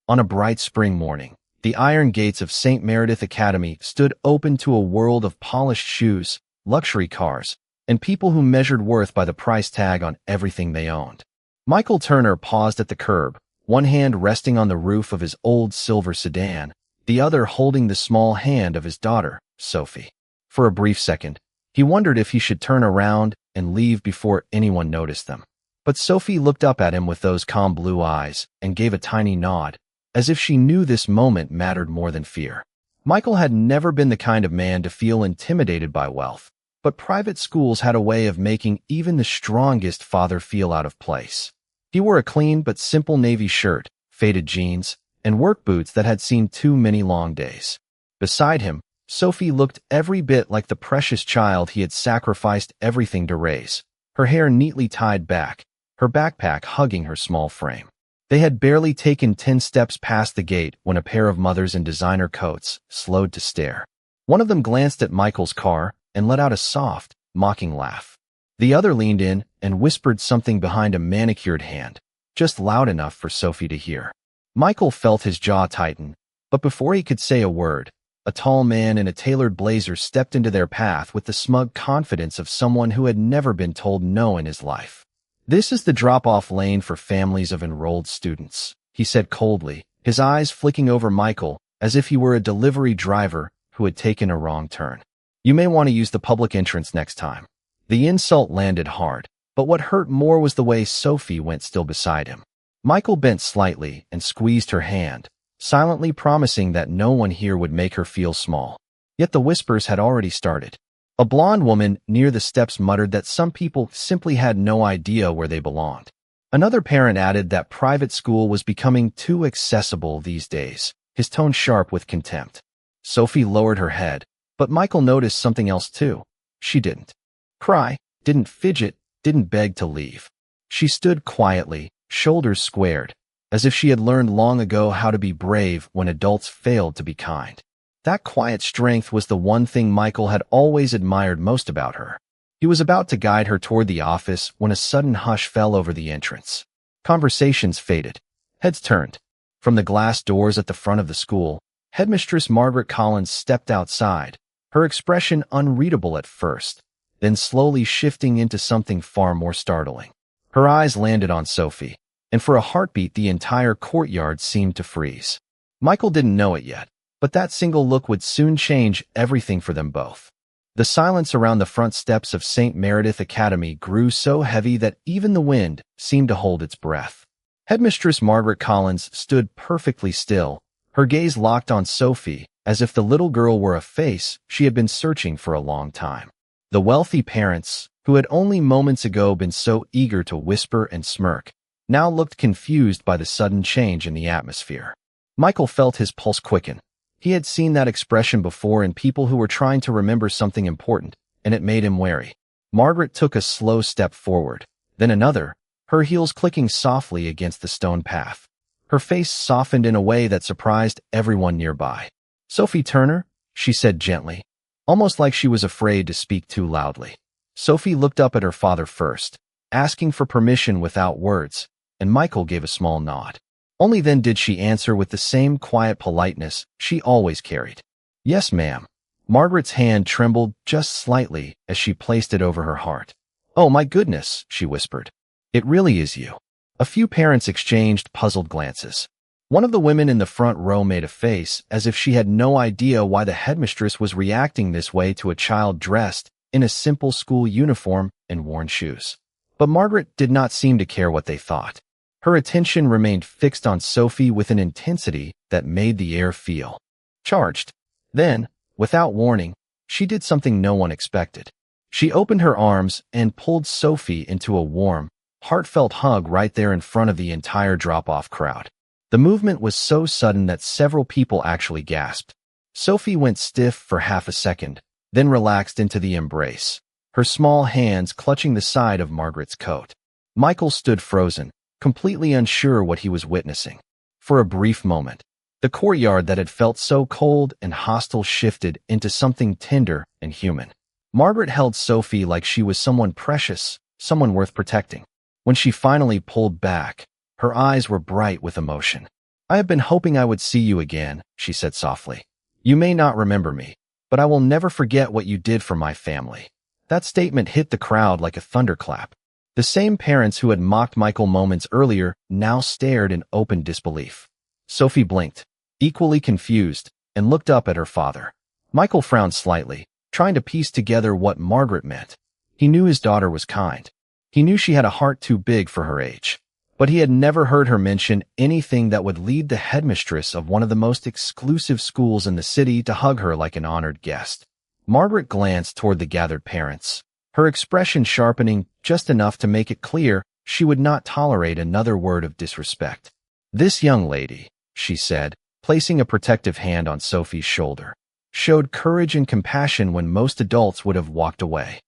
On a bright spring morning, the iron gates of St. Meredith Academy stood open to a world of polished shoes, luxury cars, and people who measured worth by the price tag on everything they owned. Michael Turner paused at the curb, one hand resting on the roof of his old silver sedan, the other holding the small hand of his daughter, Sophie. For a brief second, he wondered if he should turn around and leave before anyone noticed them. But Sophie looked up at him with those calm blue eyes and gave a tiny nod, as if she knew this moment mattered more than fear. Michael had never been the kind of man to feel intimidated by wealth, but private schools had a way of making even the strongest father feel out of place. He wore a clean but simple navy shirt, faded jeans, and work boots that had seen too many long days. Beside him, Sophie looked every bit like the precious child he had sacrificed everything to raise, her hair neatly tied back, her backpack hugging her small frame. They had barely taken 10 steps past the gate when a pair of mothers in designer coats slowed to stare. One of them glanced at Michael's car and let out a soft, mocking laugh. The other leaned in and whispered something behind a manicured hand, just loud enough for Sophie to hear. Michael felt his jaw tighten, but before he could say a word, a tall man in a tailored blazer stepped into their path with the smug confidence of someone who had never been told no in his life. "This is the drop-off lane for families of enrolled students," he said coldly, his eyes flicking over Michael as if he were a delivery driver who had taken a wrong turn. "You may want to use the public entrance next time." The insult landed hard, but what hurt more was the way Sophie went still beside him. Michael bent slightly and squeezed her hand, silently promising that no one here would make her feel small. Yet the whispers had already started. A blonde woman near the steps muttered that some people simply had no idea where they belonged. Another parent added that private school was becoming too accessible these days, his tone sharp with contempt. Sophie lowered her head, but Michael noticed something else too. She didn't cry, didn't fidget, didn't beg to leave. She stood quietly, shoulders squared, as if she had learned long ago how to be brave when adults failed to be kind. That quiet strength was the one thing Michael had always admired most about her. He was about to guide her toward the office when a sudden hush fell over the entrance. Conversations faded. Heads turned. From the glass doors at the front of the school, Headmistress Margaret Collins stepped outside, her expression unreadable at first, then slowly shifting into something far more startling. Her eyes landed on Sophie, and for a heartbeat the entire courtyard seemed to freeze. Michael didn't know it yet, but that single look would soon change everything for them both. The silence around the front steps of St. Meredith Academy grew so heavy that even the wind seemed to hold its breath. Headmistress Margaret Collins stood perfectly still, her gaze locked on Sophie, as if the little girl were a face she had been searching for a long time. The wealthy parents, who had only moments ago been so eager to whisper and smirk, now looked confused by the sudden change in the atmosphere. Michael felt his pulse quicken. He had seen that expression before in people who were trying to remember something important, and it made him wary. Margaret took a slow step forward, then another, her heels clicking softly against the stone path. Her face softened in a way that surprised everyone nearby. "Sophie Turner," she said gently, almost like she was afraid to speak too loudly. Sophie looked up at her father first, asking for permission without words, and Michael gave a small nod. Only then did she answer with the same quiet politeness she always carried. "Yes, ma'am." Margaret's hand trembled just slightly as she placed it over her heart. "Oh, my goodness," she whispered. "It really is you." A few parents exchanged puzzled glances. One of the women in the front row made a face as if she had no idea why the headmistress was reacting this way to a child dressed in a simple school uniform and worn shoes. But Margaret did not seem to care what they thought. Her attention remained fixed on Sophie with an intensity that made the air feel charged. Then, without warning, she did something no one expected. She opened her arms and pulled Sophie into a warm, heartfelt hug right there in front of the entire drop-off crowd. The movement was so sudden that several people actually gasped. Sophie went stiff for half a second, then relaxed into the embrace, her small hands clutching the side of Margaret's coat. Michael stood frozen, completely unsure what he was witnessing. For a brief moment, the courtyard that had felt so cold and hostile shifted into something tender and human. Margaret held Sophie like she was someone precious, someone worth protecting. When she finally pulled back, her eyes were bright with emotion. I have been hoping I would see you again, she said softly. You may not remember me, but I will never forget what you did for my family. That statement hit the crowd like a thunderclap. The same parents who had mocked Michael moments earlier now stared in open disbelief. Sophie blinked, equally confused, and looked up at her father. Michael frowned slightly, trying to piece together what Margaret meant. He knew his daughter was kind. He knew she had a heart too big for her age. But he had never heard her mention anything that would lead the headmistress of one of the most exclusive schools in the city to hug her like an honored guest. Margaret glanced toward the gathered parents, her expression sharpening just enough to make it clear she would not tolerate another word of disrespect. This young lady, she said, placing a protective hand on Sophie's shoulder, showed courage and compassion when most adults would have walked away.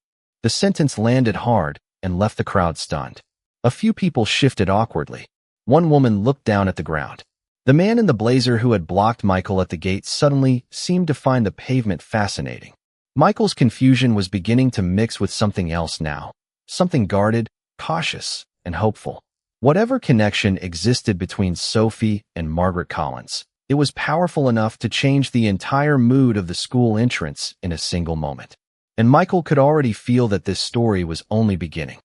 The sentence landed hard and left the crowd stunned. A few people shifted awkwardly. One woman looked down at the ground. The man in the blazer who had blocked Michael at the gate suddenly seemed to find the pavement fascinating. Michael's confusion was beginning to mix with something else now, something guarded, cautious, and hopeful. Whatever connection existed between Sophie and Margaret Collins, it was powerful enough to change the entire mood of the school entrance in a single moment. And Michael could already feel that this story was only beginning.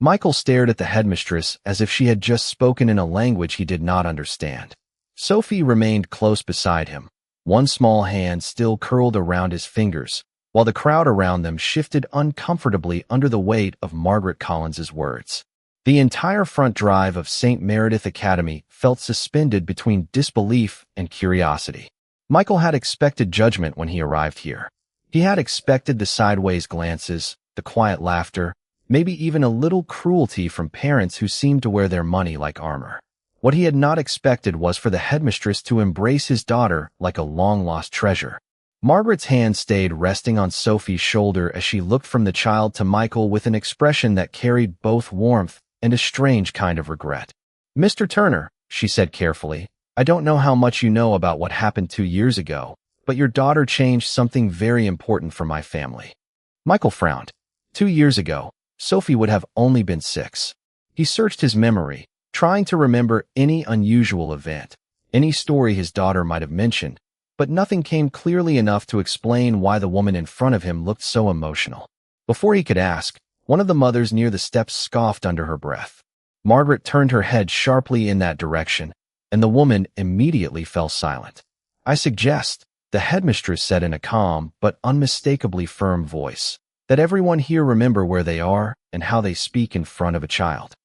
Michael stared at the headmistress as if she had just spoken in a language he did not understand. Sophie remained close beside him, one small hand still curled around his fingers, while the crowd around them shifted uncomfortably under the weight of Margaret Collins's words. The entire front drive of St. Meredith Academy felt suspended between disbelief and curiosity. Michael had expected judgment when he arrived here. He had expected the sideways glances, the quiet laughter, maybe even a little cruelty from parents who seemed to wear their money like armor. What he had not expected was for the headmistress to embrace his daughter like a long-lost treasure. Margaret's hand stayed resting on Sophie's shoulder as she looked from the child to Michael with an expression that carried both warmth and a strange kind of regret. "Mr. Turner," she said carefully, "I don't know how much you know about what happened 2 years ago, but your daughter changed something very important for my family." Michael frowned. 2 years ago, Sophie would have only been 6. He searched his memory, trying to remember any unusual event, any story his daughter might have mentioned, but nothing came clearly enough to explain why the woman in front of him looked so emotional. Before he could ask, one of the mothers near the steps scoffed under her breath. Margaret turned her head sharply in that direction, and the woman immediately fell silent. "I suggest," the headmistress said in a calm but unmistakably firm voice, "that everyone here remember where they are and how they speak in front of a child."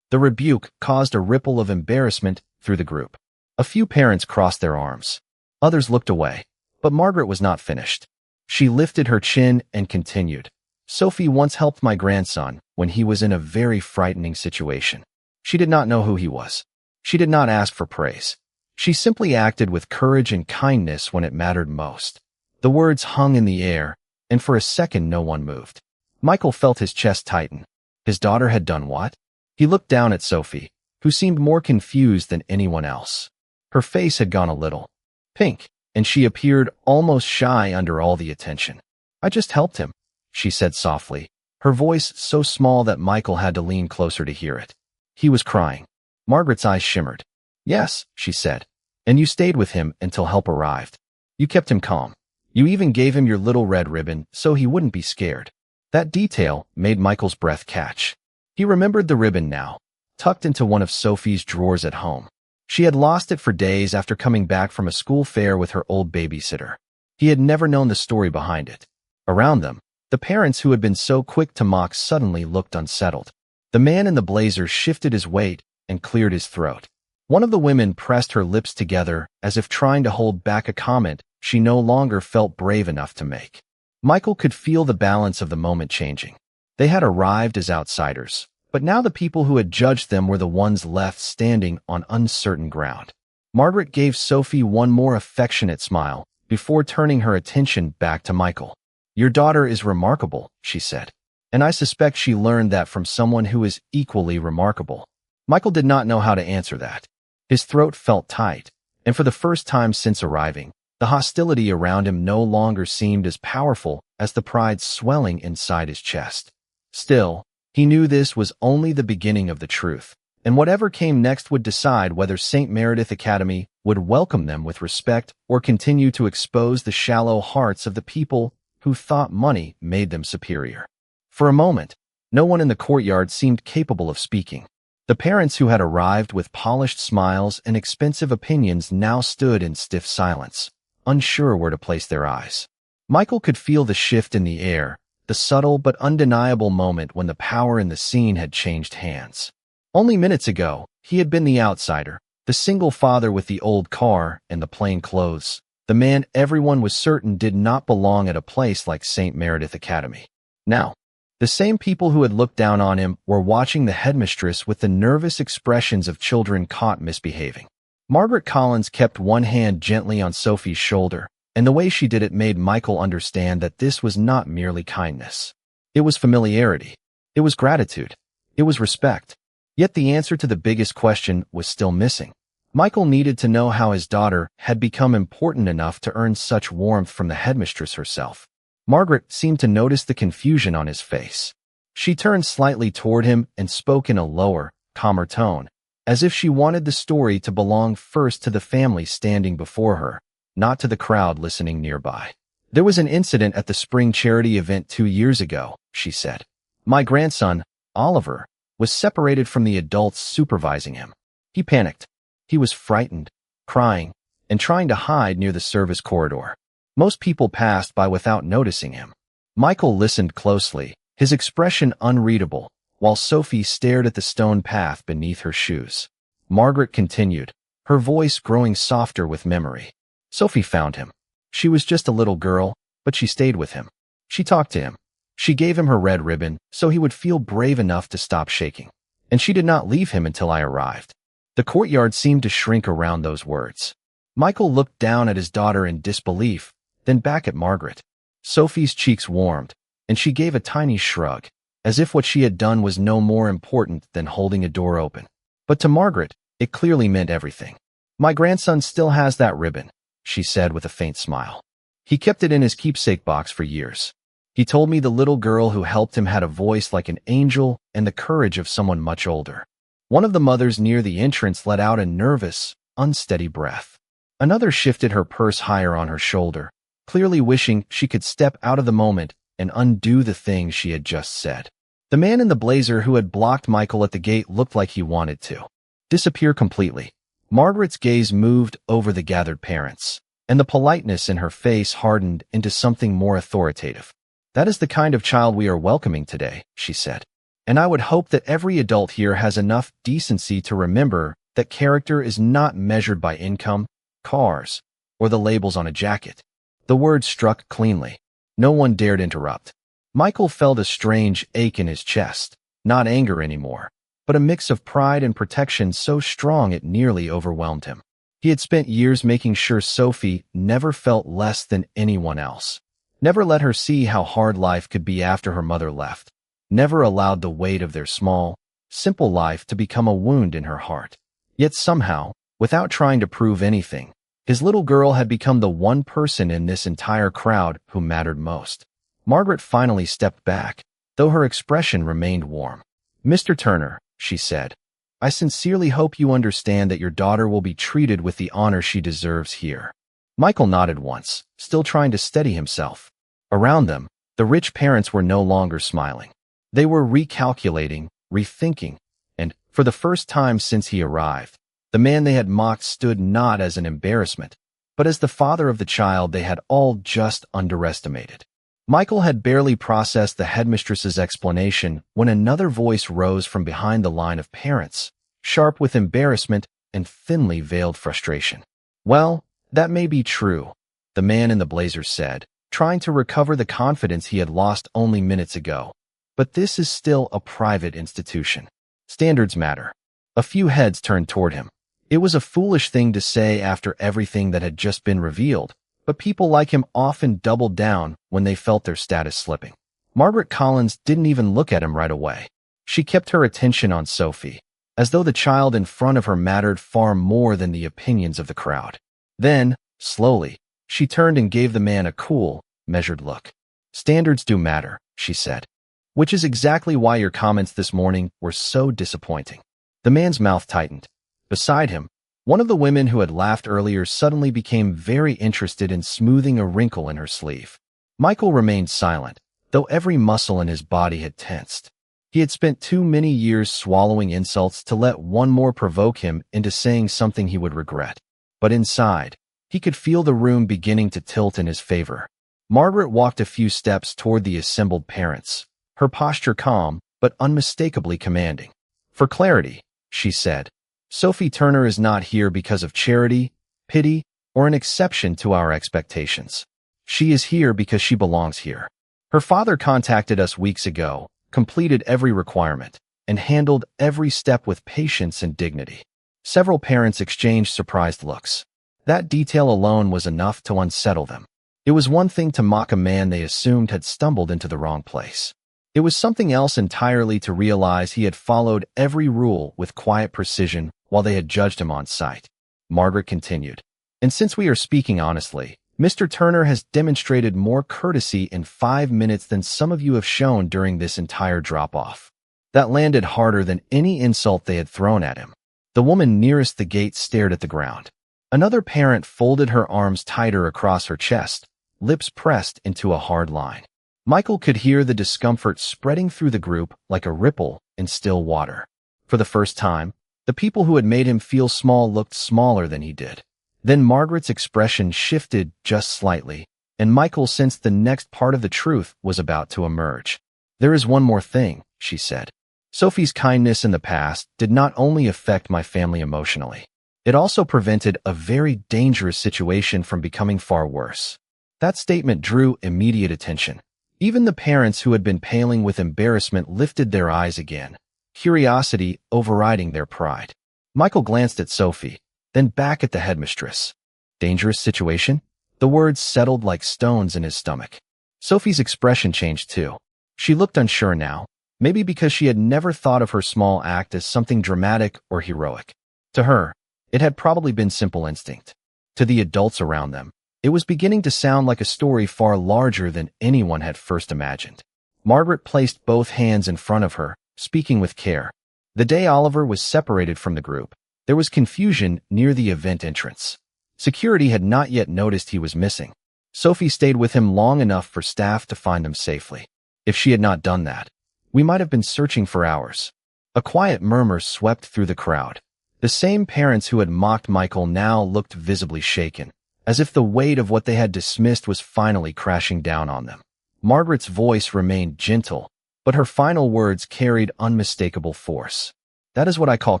The rebuke caused a ripple of embarrassment through the group. A few parents crossed their arms. Others looked away, but Margaret was not finished. She lifted her chin and continued. "Sophie once helped my grandson when he was in a very frightening situation. She did not know who he was. She did not ask for praise. She simply acted with courage and kindness when it mattered most." The words hung in the air, and for a second no one moved. Michael felt his chest tighten. His daughter had done what? He looked down at Sophie, who seemed more confused than anyone else. Her face had gone a little pink, and she appeared almost shy under all the attention. "I just helped him," she said softly, her voice so small that Michael had to lean closer to hear it. "He was crying." Margaret's eyes shimmered. "Yes," she said, "and you stayed with him until help arrived. You kept him calm. You even gave him your little red ribbon so he wouldn't be scared." That detail made Michael's breath catch. He remembered the ribbon now, tucked into one of Sophie's drawers at home. She had lost it for days after coming back from a school fair with her old babysitter. He had never known the story behind it. Around them, the parents who had been so quick to mock suddenly looked unsettled. The man in the blazer shifted his weight and cleared his throat. One of the women pressed her lips together as if trying to hold back a comment she no longer felt brave enough to make. Michael could feel the balance of the moment changing. They had arrived as outsiders, but now the people who had judged them were the ones left standing on uncertain ground. Margaret gave Sophie one more affectionate smile before turning her attention back to Michael. "Your daughter is remarkable," she said, "and I suspect she learned that from someone who is equally remarkable." Michael did not know how to answer that. His throat felt tight, and for the first time since arriving, the hostility around him no longer seemed as powerful as the pride swelling inside his chest. Still, he knew this was only the beginning of the truth, and whatever came next would decide whether St. Meredith Academy would welcome them with respect or continue to expose the shallow hearts of the people who thought money made them superior. For a moment, no one in the courtyard seemed capable of speaking. The parents who had arrived with polished smiles and expensive opinions now stood in stiff silence, unsure where to place their eyes. Michael could feel the shift in the air, the subtle but undeniable moment when the power in the scene had changed hands. Only minutes ago, he had been the outsider, the single father with the old car and the plain clothes, the man everyone was certain did not belong at a place like St. Meredith Academy. Now, the same people who had looked down on him were watching the headmistress with the nervous expressions of children caught misbehaving. Margaret Collins kept one hand gently on Sophie's shoulder, and the way she did it made Michael understand that this was not merely kindness. It was familiarity. It was gratitude. It was respect. Yet the answer to the biggest question was still missing. Michael needed to know how his daughter had become important enough to earn such warmth from the headmistress herself. Margaret seemed to notice the confusion on his face. She turned slightly toward him and spoke in a lower, calmer tone, as if she wanted the story to belong first to the family standing before her, not to the crowd listening nearby. "There was an incident at the spring charity event 2 years ago," she said. "My grandson, Oliver, was separated from the adults supervising him. He panicked. He was frightened, crying, and trying to hide near the service corridor. Most people passed by without noticing him." Michael listened closely, his expression unreadable, while Sophie stared at the stone path beneath her shoes. Margaret continued, her voice growing softer with memory. "Sophie found him. She was just a little girl, but she stayed with him. She talked to him. She gave him her red ribbon so he would feel brave enough to stop shaking. And she did not leave him until I arrived." The courtyard seemed to shrink around those words. Michael looked down at his daughter in disbelief, then back at Margaret. Sophie's cheeks warmed, and she gave a tiny shrug, as if what she had done was no more important than holding a door open. But to Margaret, it clearly meant everything. "My grandson still has that ribbon," she said with a faint smile. "He kept it in his keepsake box for years. He told me the little girl who helped him had a voice like an angel and the courage of someone much older." One of the mothers near the entrance let out a nervous, unsteady breath. Another shifted her purse higher on her shoulder, clearly wishing she could step out of the moment and undo the things she had just said. The man in the blazer who had blocked Michael at the gate looked like he wanted to disappear completely. Margaret's gaze moved over the gathered parents, and the politeness in her face hardened into something more authoritative. "That is the kind of child we are welcoming today," she said. "And I would hope that every adult here has enough decency to remember that character is not measured by income, cars, or the labels on a jacket." The words struck cleanly. No one dared interrupt. Michael felt a strange ache in his chest, not anger anymore, but a mix of pride and protection so strong it nearly overwhelmed him. He had spent years making sure Sophie never felt less than anyone else. Never let her see how hard life could be after her mother left. Never allowed the weight of their small, simple life to become a wound in her heart. Yet somehow, without trying to prove anything, his little girl had become the one person in this entire crowd who mattered most. Margaret finally stepped back, though her expression remained warm. "Mr. Turner," she said, "I sincerely hope you understand that your daughter will be treated with the honor she deserves here." Michael nodded once, still trying to steady himself. Around them, the rich parents were no longer smiling. They were recalculating, rethinking, and, for the first time since he arrived, the man they had mocked stood not as an embarrassment, but as the father of the child they had all just underestimated. Michael had barely processed the headmistress's explanation when another voice rose from behind the line of parents, sharp with embarrassment and thinly veiled frustration. "Well, that may be true," the man in the blazer said, trying to recover the confidence he had lost only minutes ago. "But this is still a private institution. Standards matter." A few heads turned toward him. It was a foolish thing to say after everything that had just been revealed, but people like him often doubled down when they felt their status slipping. Margaret Collins didn't even look at him right away. She kept her attention on Sophie, as though the child in front of her mattered far more than the opinions of the crowd. Then, slowly, she turned and gave the man a cool, measured look. "Standards do matter," she said. "Which is exactly why your comments this morning were so disappointing." The man's mouth tightened. Beside him, one of the women who had laughed earlier suddenly became very interested in smoothing a wrinkle in her sleeve. Michael remained silent, though every muscle in his body had tensed. He had spent too many years swallowing insults to let one more provoke him into saying something he would regret. But inside, he could feel the room beginning to tilt in his favor. Margaret walked a few steps toward the assembled parents, her posture calm but unmistakably commanding. "For clarity," she said, "Sophie Turner is not here because of charity, pity, or an exception to our expectations. She is here because she belongs here. Her father contacted us weeks ago, completed every requirement, and handled every step with patience and dignity." Several parents exchanged surprised looks. That detail alone was enough to unsettle them. It was one thing to mock a man they assumed had stumbled into the wrong place. It was something else entirely to realize he had followed every rule with quiet precision while they had judged him on sight. Margaret continued, "And since we are speaking honestly, Mr. Turner has demonstrated more courtesy in 5 minutes than some of you have shown during this entire drop-off." That landed harder than any insult they had thrown at him. The woman nearest the gate stared at the ground. Another parent folded her arms tighter across her chest, lips pressed into a hard line. Michael could hear the discomfort spreading through the group like a ripple in still water. For the first time, the people who had made him feel small looked smaller than he did. Then Margaret's expression shifted just slightly, and Michael sensed the next part of the truth was about to emerge. "There is one more thing," she said. "Sophie's kindness in the past did not only affect my family emotionally. It also prevented a very dangerous situation from becoming far worse." That statement drew immediate attention. Even the parents who had been paling with embarrassment lifted their eyes again, curiosity overriding their pride. Michael glanced at Sophie, then back at the headmistress. "Dangerous situation?" The words settled like stones in his stomach. Sophie's expression changed too. She looked unsure now, maybe because she had never thought of her small act as something dramatic or heroic. To her, it had probably been simple instinct. To the adults around them, it was beginning to sound like a story far larger than anyone had first imagined. Margaret placed both hands in front of her, speaking with care. The day Oliver was separated from the group, there was confusion near the event entrance. Security had not yet noticed he was missing. Sophie stayed with him long enough for staff to find him safely. If she had not done that, we might have been searching for hours. A quiet murmur swept through the crowd. The same parents who had mocked Michael now looked visibly shaken, as if the weight of what they had dismissed was finally crashing down on them. Margaret's voice remained gentle, but her final words carried unmistakable force. "That is what I call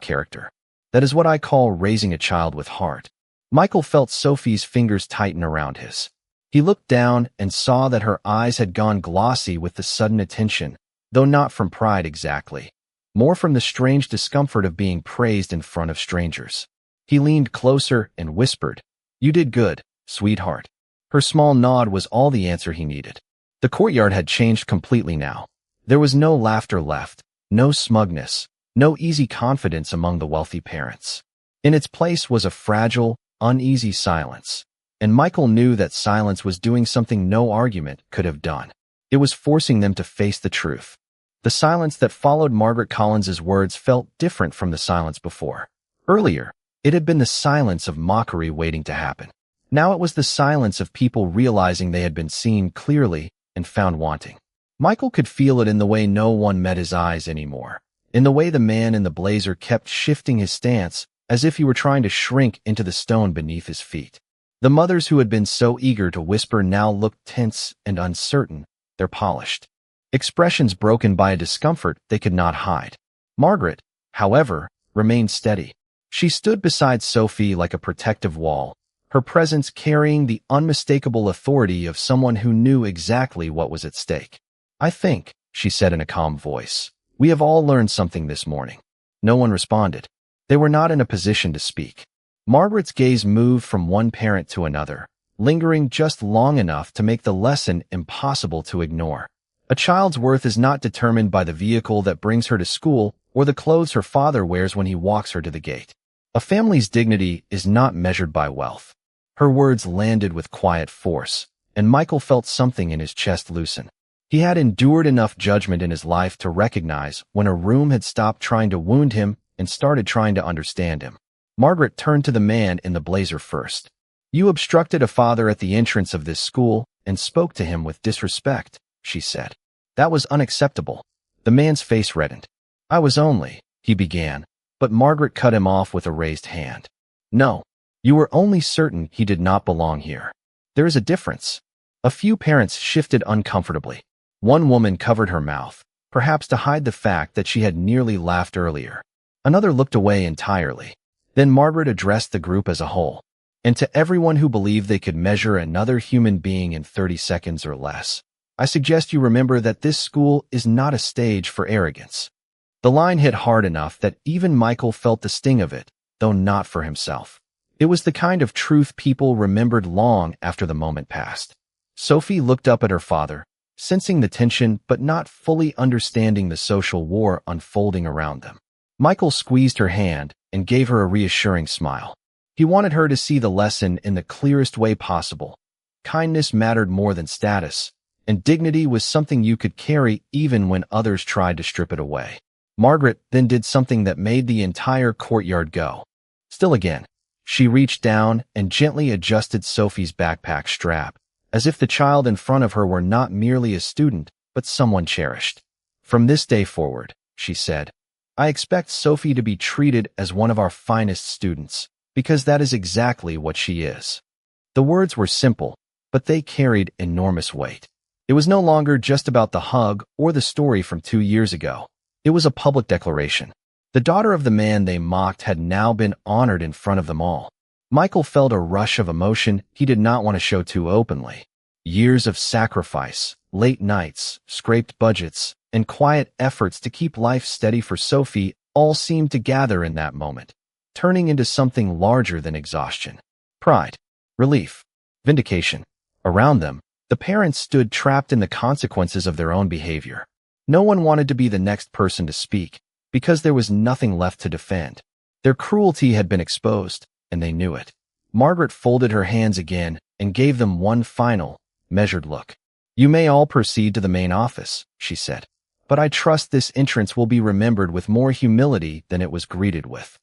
character. That is what I call raising a child with heart." Michael felt Sophie's fingers tighten around his. He looked down and saw that her eyes had gone glossy with the sudden attention, though not from pride exactly, more from the strange discomfort of being praised in front of strangers. He leaned closer and whispered, "You did good, sweetheart." Her small nod was all the answer he needed. The courtyard had changed completely now. There was no laughter left, no smugness, no easy confidence among the wealthy parents. In its place was a fragile, uneasy silence, and Michael knew that silence was doing something no argument could have done. It was forcing them to face the truth. The silence that followed Margaret Collins's words felt different from the silence before. Earlier, it had been the silence of mockery waiting to happen. Now it was the silence of people realizing they had been seen clearly and found wanting. Michael could feel it in the way no one met his eyes anymore, in the way the man in the blazer kept shifting his stance as if he were trying to shrink into the stone beneath his feet. The mothers who had been so eager to whisper now looked tense and uncertain, their polished expressions broken by a discomfort they could not hide. Margaret, however, remained steady. She stood beside Sophie like a protective wall, her presence carrying the unmistakable authority of someone who knew exactly what was at stake. "I think," she said in a calm voice, "we have all learned something this morning." No one responded. They were not in a position to speak. Margaret's gaze moved from one parent to another, lingering just long enough to make the lesson impossible to ignore. A child's worth is not determined by the vehicle that brings her to school or the clothes her father wears when he walks her to the gate. A family's dignity is not measured by wealth. Her words landed with quiet force, and Michael felt something in his chest loosen. He had endured enough judgment in his life to recognize when a room had stopped trying to wound him and started trying to understand him. Margaret turned to the man in the blazer first. "You obstructed a father at the entrance of this school and spoke to him with disrespect," she said. "That was unacceptable." The man's face reddened. "I was only," he began, but Margaret cut him off with a raised hand. "No, you were only certain he did not belong here. There is a difference." A few parents shifted uncomfortably. One woman covered her mouth, perhaps to hide the fact that she had nearly laughed earlier. Another looked away entirely. Then Margaret addressed the group as a whole, and to everyone who believed they could measure another human being in 30 seconds or less, "I suggest you remember that this school is not a stage for arrogance." The line hit hard enough that even Michael felt the sting of it, though not for himself. It was the kind of truth people remembered long after the moment passed. Sophie looked up at her father, sensing the tension but not fully understanding the social war unfolding around them. Michael squeezed her hand and gave her a reassuring smile. He wanted her to see the lesson in the clearest way possible. Kindness mattered more than status, and dignity was something you could carry even when others tried to strip it away. Margaret then did something that made the entire courtyard go still again. She reached down and gently adjusted Sophie's backpack strap, as if the child in front of her were not merely a student, but someone cherished. "From this day forward," she said, "I expect Sophie to be treated as one of our finest students, because that is exactly what she is." The words were simple, but they carried enormous weight. It was no longer just about the hug or the story from 2 years ago. It was a public declaration. The daughter of the man they mocked had now been honored in front of them all. Michael felt a rush of emotion he did not want to show too openly. Years of sacrifice, late nights, scraped budgets, and quiet efforts to keep life steady for Sophie all seemed to gather in that moment, turning into something larger than exhaustion. Pride, relief, vindication. Around them, the parents stood trapped in the consequences of their own behavior. No one wanted to be the next person to speak, because there was nothing left to defend. Their cruelty had been exposed, and they knew it. Margaret folded her hands again and gave them one final, measured look. "You may all proceed to the main office," she said, "but I trust this entrance will be remembered with more humility than it was greeted with."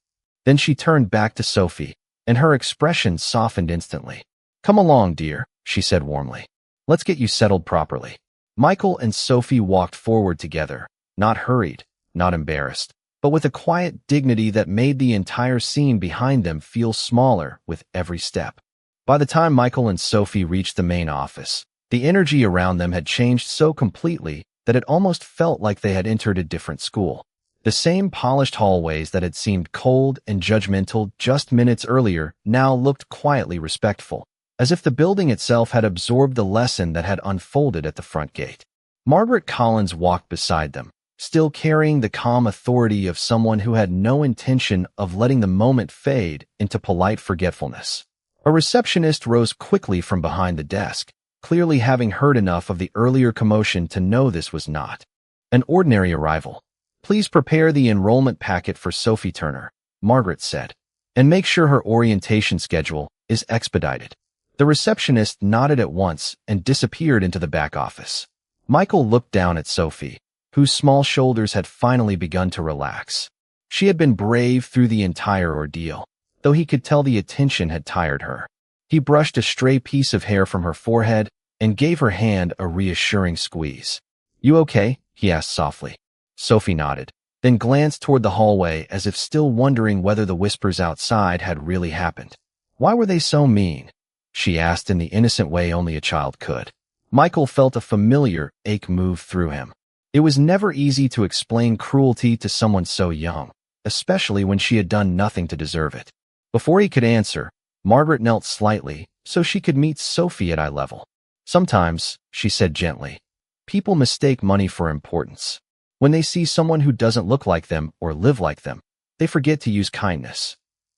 Then she turned back to Sophie, and her expression softened instantly. "Come along, dear," she said warmly. "Let's get you settled properly." Michael and Sophie walked forward together, not hurried, not embarrassed, but with a quiet dignity that made the entire scene behind them feel smaller with every step. By the time Michael and Sophie reached the main office, the energy around them had changed so completely that it almost felt like they had entered a different school. The same polished hallways that had seemed cold and judgmental just minutes earlier now looked quietly respectful, as if the building itself had absorbed the lesson that had unfolded at the front gate. Margaret Collins walked beside them, still carrying the calm authority of someone who had no intention of letting the moment fade into polite forgetfulness. A receptionist rose quickly from behind the desk, clearly having heard enough of the earlier commotion to know this was not an ordinary arrival. "Please prepare the enrollment packet for Sophie Turner," Margaret said, "and make sure her orientation schedule is expedited." The receptionist nodded at once and disappeared into the back office. Michael looked down at Sophie, whose small shoulders had finally begun to relax. She had been brave through the entire ordeal, though he could tell the attention had tired her. He brushed a stray piece of hair from her forehead and gave her hand a reassuring squeeze. "You okay?" he asked softly. Sophie nodded, then glanced toward the hallway as if still wondering whether the whispers outside had really happened. "Why were they so mean?" she asked in the innocent way only a child could. Michael felt a familiar ache move through him. It was never easy to explain cruelty to someone so young, especially when she had done nothing to deserve it. Before he could answer, Margaret knelt slightly so she could meet Sophie at eye level. "Sometimes," she said gently, "people mistake money for importance. When they see someone who doesn't look like them or live like them, they forget to use kindness."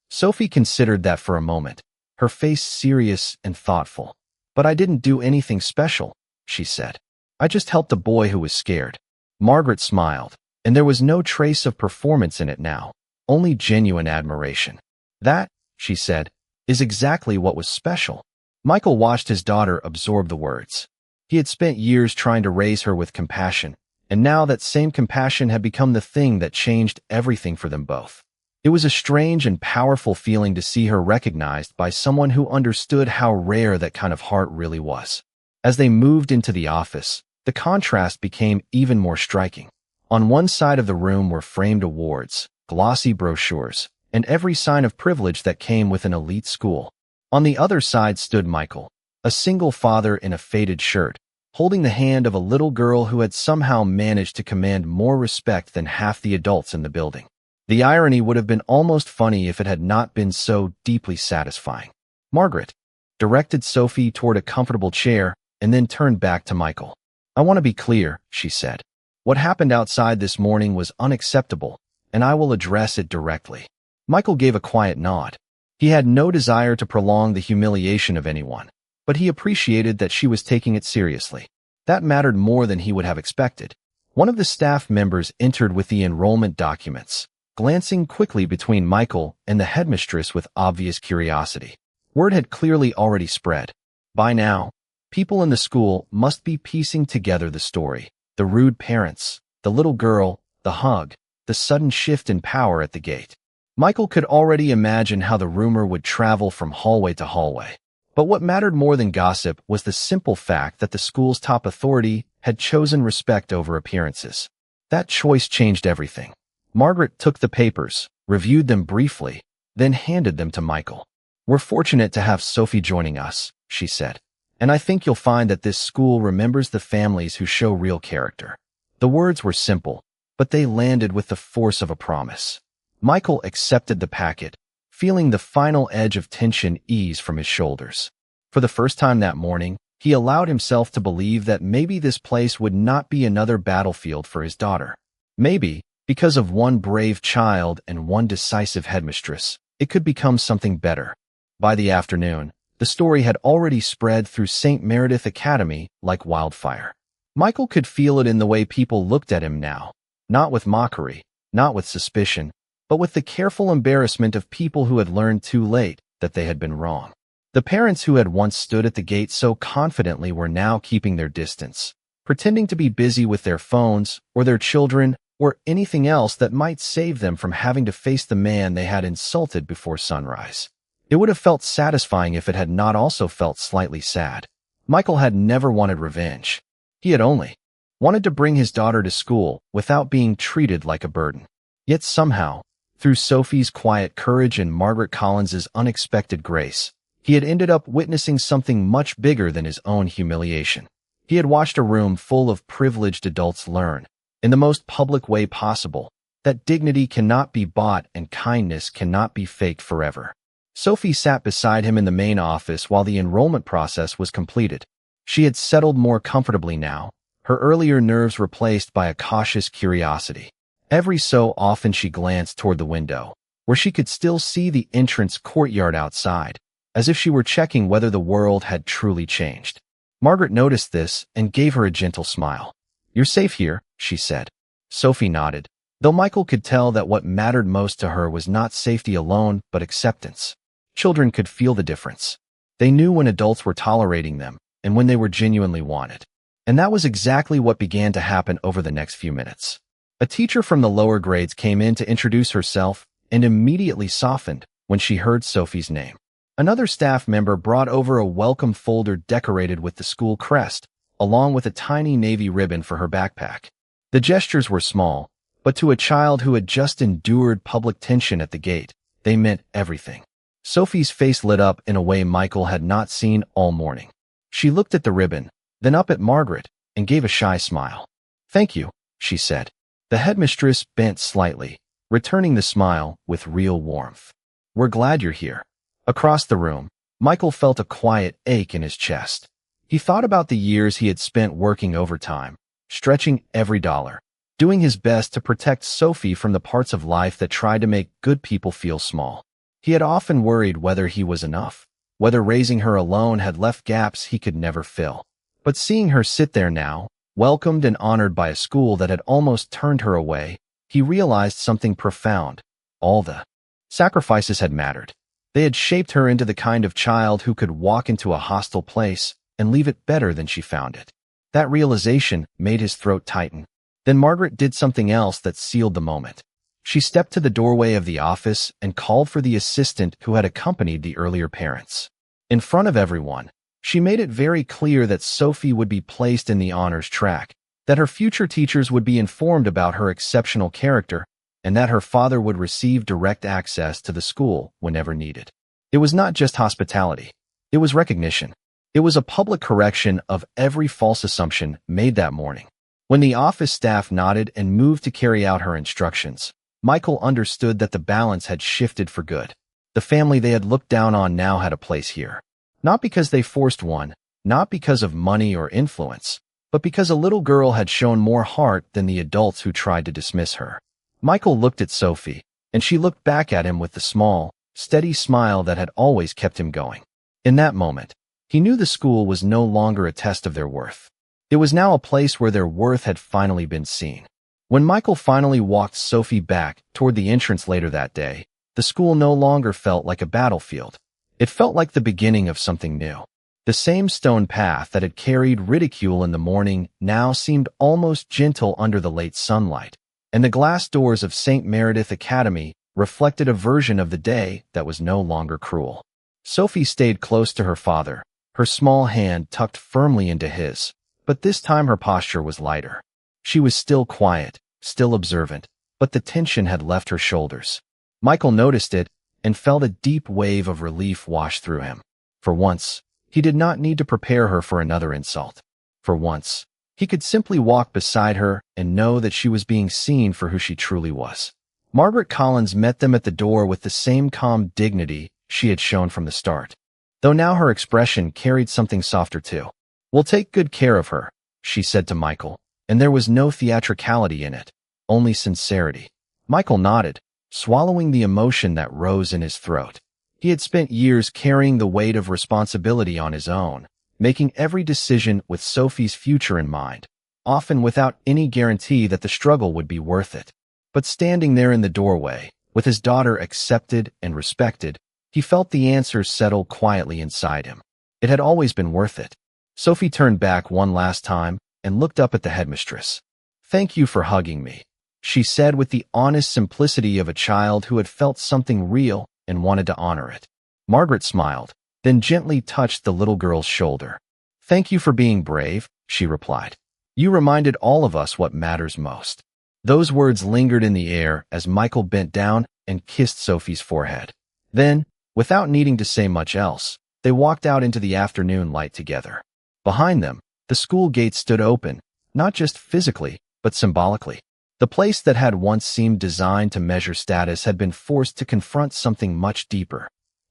Sophie considered that for a moment, her face serious and thoughtful. "But I didn't do anything special," she said. "I just helped a boy who was scared." Margaret smiled, and there was no trace of performance in it now, only genuine admiration. "That," she said, "is exactly what was special." Michael watched his daughter absorb the words. He had spent years trying to raise her with compassion, and now that same compassion had become the thing that changed everything for them both. It was a strange and powerful feeling to see her recognized by someone who understood how rare that kind of heart really was. As they moved into the office, the contrast became even more striking. On one side of the room were framed awards, glossy brochures, and every sign of privilege that came with an elite school. On the other side stood Michael, a single father in a faded shirt, holding the hand of a little girl who had somehow managed to command more respect than half the adults in the building. The irony would have been almost funny if it had not been so deeply satisfying. Margaret directed Sophie toward a comfortable chair and then turned back to Michael. "I want to be clear," she said. "What happened outside this morning was unacceptable, and I will address it directly." Michael gave a quiet nod. He had no desire to prolong the humiliation of anyone, but he appreciated that she was taking it seriously. That mattered more than he would have expected. One of the staff members entered with the enrollment documents, glancing quickly between Michael and the headmistress with obvious curiosity. Word had clearly already spread. By now, people in the school must be piecing together the story. The rude parents, the little girl, the hug, the sudden shift in power at the gate. Michael could already imagine how the rumor would travel from hallway to hallway. But what mattered more than gossip was the simple fact that the school's top authority had chosen respect over appearances. That choice changed everything. Margaret took the papers, reviewed them briefly, then handed them to Michael. "We're fortunate to have Sophie joining us," she said. "And I think you'll find that this school remembers the families who show real character." The words were simple, but they landed with the force of a promise. Michael accepted the packet, feeling the final edge of tension ease from his shoulders. For the first time that morning, he allowed himself to believe that maybe this place would not be another battlefield for his daughter. Maybe, because of one brave child and one decisive headmistress, it could become something better. By the afternoon, the story had already spread through St. Meredith Academy like wildfire. Michael could feel it in the way people looked at him now, not with mockery, not with suspicion, but with the careful embarrassment of people who had learned too late that they had been wrong. The parents who had once stood at the gate so confidently were now keeping their distance, pretending to be busy with their phones or their children or anything else that might save them from having to face the man they had insulted before sunrise. It would have felt satisfying if it had not also felt slightly sad. Michael had never wanted revenge. He had only wanted to bring his daughter to school without being treated like a burden. Yet somehow, through Sophie's quiet courage and Margaret Collins's unexpected grace, he had ended up witnessing something much bigger than his own humiliation. He had watched a room full of privileged adults learn, in the most public way possible, that dignity cannot be bought and kindness cannot be faked forever. Sophie sat beside him in the main office while the enrollment process was completed. She had settled more comfortably now, her earlier nerves replaced by a cautious curiosity. Every so often she glanced toward the window, where she could still see the entrance courtyard outside, as if she were checking whether the world had truly changed. Margaret noticed this and gave her a gentle smile. "You're safe here," she said. Sophie nodded, though Michael could tell that what mattered most to her was not safety alone, but acceptance. Children could feel the difference. They knew when adults were tolerating them and when they were genuinely wanted. And that was exactly what began to happen over the next few minutes. A teacher from the lower grades came in to introduce herself and immediately softened when she heard Sophie's name. Another staff member brought over a welcome folder decorated with the school crest, along with a tiny navy ribbon for her backpack. The gestures were small, but to a child who had just endured public tension at the gate, they meant everything. Sophie's face lit up in a way Michael had not seen all morning. She looked at the ribbon, then up at Margaret, and gave a shy smile. "Thank you," she said. The headmistress bent slightly, returning the smile with real warmth. "We're glad you're here." Across the room, Michael felt a quiet ache in his chest. He thought about the years he had spent working overtime, stretching every dollar, doing his best to protect Sophie from the parts of life that tried to make good people feel small. He had often worried whether he was enough, whether raising her alone had left gaps he could never fill. But seeing her sit there now, welcomed and honored by a school that had almost turned her away, he realized something profound. All the sacrifices had mattered. They had shaped her into the kind of child who could walk into a hostile place and leave it better than she found it. That realization made his throat tighten. Then Margaret did something else that sealed the moment. She stepped to the doorway of the office and called for the assistant who had accompanied the earlier parents. In front of everyone, she made it very clear that Sophie would be placed in the honors track, that her future teachers would be informed about her exceptional character, and that her father would receive direct access to the school whenever needed. It was not just hospitality. It was recognition. It was a public correction of every false assumption made that morning. When the office staff nodded and moved to carry out her instructions, Michael understood that the balance had shifted for good. The family they had looked down on now had a place here. Not because they forced one, not because of money or influence, but because a little girl had shown more heart than the adults who tried to dismiss her. Michael looked at Sophie, and she looked back at him with the small, steady smile that had always kept him going. In that moment, he knew the school was no longer a test of their worth. It was now a place where their worth had finally been seen. When Michael finally walked Sophie back toward the entrance later that day, the school no longer felt like a battlefield. It felt like the beginning of something new. The same stone path that had carried ridicule in the morning now seemed almost gentle under the late sunlight, and the glass doors of St. Meredith Academy reflected a version of the day that was no longer cruel. Sophie stayed close to her father, her small hand tucked firmly into his, but this time her posture was lighter. She was still quiet, still observant, but the tension had left her shoulders. Michael noticed it and felt a deep wave of relief wash through him. For once, he did not need to prepare her for another insult. For once, he could simply walk beside her and know that she was being seen for who she truly was. Margaret Collins met them at the door with the same calm dignity she had shown from the start, though now her expression carried something softer too. "We'll take good care of her," she said to Michael, and there was no theatricality in it, only sincerity. Michael nodded, swallowing the emotion that rose in his throat. He had spent years carrying the weight of responsibility on his own, making every decision with Sophie's future in mind, often without any guarantee that the struggle would be worth it. But standing there in the doorway, with his daughter accepted and respected, he felt the answers settle quietly inside him. It had always been worth it. Sophie turned back one last time and looked up at the headmistress. "Thank you for hugging me," she said with the honest simplicity of a child who had felt something real and wanted to honor it. Margaret smiled, then gently touched the little girl's shoulder. "Thank you for being brave," she replied. "You reminded all of us what matters most." Those words lingered in the air as Michael bent down and kissed Sophie's forehead. Then, without needing to say much else, they walked out into the afternoon light together. Behind them, the school gates stood open, not just physically, but symbolically. The place that had once seemed designed to measure status had been forced to confront something much deeper: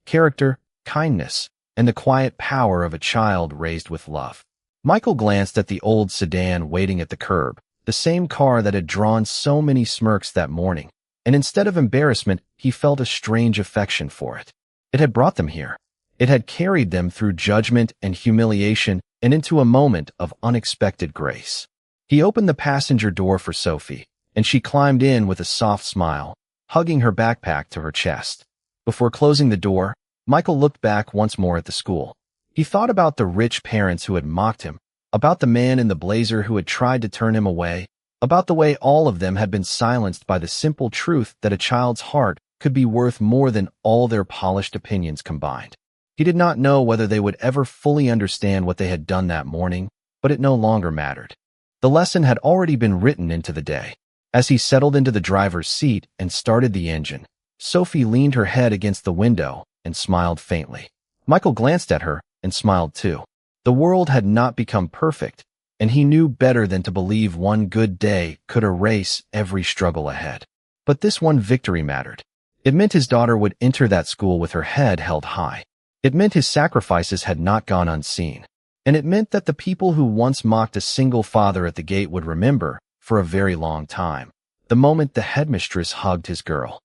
character, kindness, and the quiet power of a child raised with love. Michael glanced at the old sedan waiting at the curb, the same car that had drawn so many smirks that morning, and instead of embarrassment, he felt a strange affection for it. It had brought them here. It had carried them through judgment and humiliation and into a moment of unexpected grace. He opened the passenger door for Sophie, and she climbed in with a soft smile, hugging her backpack to her chest. Before closing the door, Michael looked back once more at the school. He thought about the rich parents who had mocked him, about the man in the blazer who had tried to turn him away, about the way all of them had been silenced by the simple truth that a child's heart could be worth more than all their polished opinions combined. He did not know whether they would ever fully understand what they had done that morning, but it no longer mattered. The lesson had already been written into the day. As he settled into the driver's seat and started the engine, Sophie leaned her head against the window and smiled faintly. Michael glanced at her and smiled too. The world had not become perfect, and he knew better than to believe one good day could erase every struggle ahead. But this one victory mattered. It meant his daughter would enter that school with her head held high. It meant his sacrifices had not gone unseen. And it meant that the people who once mocked a single father at the gate would remember, for a very long time, the moment the headmistress hugged his girl.